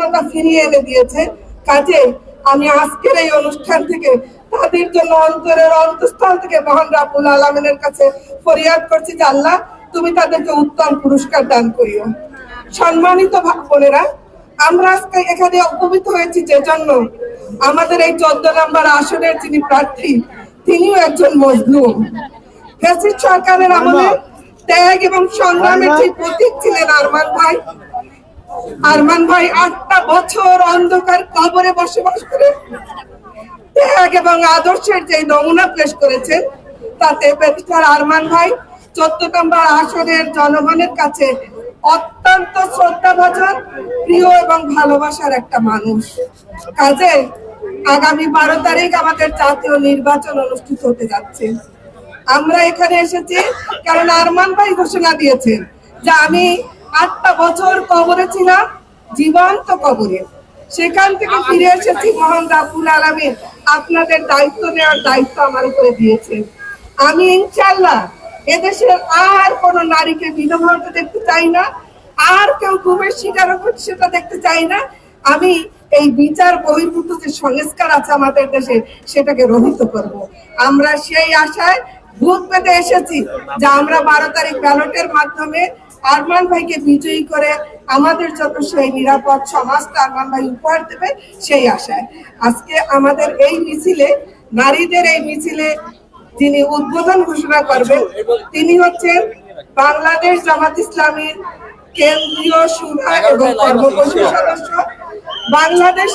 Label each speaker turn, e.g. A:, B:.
A: স্বাধীনতা ফিরিয়ে এনে দিয়েছে। কাজে আমি আজকের এই অনুষ্ঠান থেকে তাদের জন্য অন্তরের অন্তঃস্থল থেকে মহান রাব্বুল আলামিনের কাছে ফরিয়াদ করছি যে আল্লাহ তুমি তাদেরকে উত্তম পুরস্কার দান করিও। সম্মানিত বোনেরা, আমরা আজকে এখানে উপনীত হয়েছি যে জন্য আমাদের এই 14 নম্বর আসনের যিনি প্রার্থী তিনিও একজন মজলুম। ফ্যাসিস্ট সরকারের আমলে ত্যাগ এবং সংগ্রামের যে প্রতীক ছিলেন আরমান ভাই। আরমান ভাই 8টা বছর অন্ধকার কবরে বসবাস করে ত্যাগ এবং আদর্শের যে নমুনা পেশ করেছেন, তাতে ব্যারিস্টার আরমান ভাই 14 নম্বর আসনের জনগণের কাছে অত্যন্ত শ্রদ্ধাভাজন, প্রিয় এবং ভালোবাসার একটা মানুষ। কাজে আগামী 12 তারিখ আমাদের জাতীয় নির্বাচন অনুষ্ঠিত হতে যাচ্ছে। আমরা এখানে এসেছি কারণ আরমান ভাই ঘোষণা দিয়েছেন যে আমি 8টা বছর কবরে ছিলাম, জীবন্ত কবরে, সেখান থেকে ফিরে এসেছি। মহান রাব্বুল আলামিন আপনাদের দায়িত্ব নেওয়ার দায়িত্ব আমার উপরে দিয়েছেন। আমি ইনশাআল্লাহ এদেশের আর কোন নারীকে বিধবা হতে দেখতে চাই না, আর কেউ ঘুমের শিকার হচ্ছে সেটা দেখতে চাই না। আমি এই বিচার বহির্ভূত যে সংস্কার আছে আমাদের দেশে সেটাকে রহিত করব। আমরা সেই আশায় বুক পেতে এসেছি যে আমরা 12 তারিখ ব্যালটের মাধ্যমে আরমান ভাইকে বিজয়ী করে আমাদের জন্য সেই নিরাপদ সমাজটা আরমান ভাই উপহার দেবে, সেই আশায় আজকে আমাদের এই মিছিলে, নারীদের এই মিছিলে যিনি উদ্বোধন ঘোষণা করবেন তিনি হচ্ছেন বাংলাদেশ জামাত ইসলামীর কেন্দ্রীয় শুরা এবং কর্মপরিষদ সদস্য, বাংলাদেশ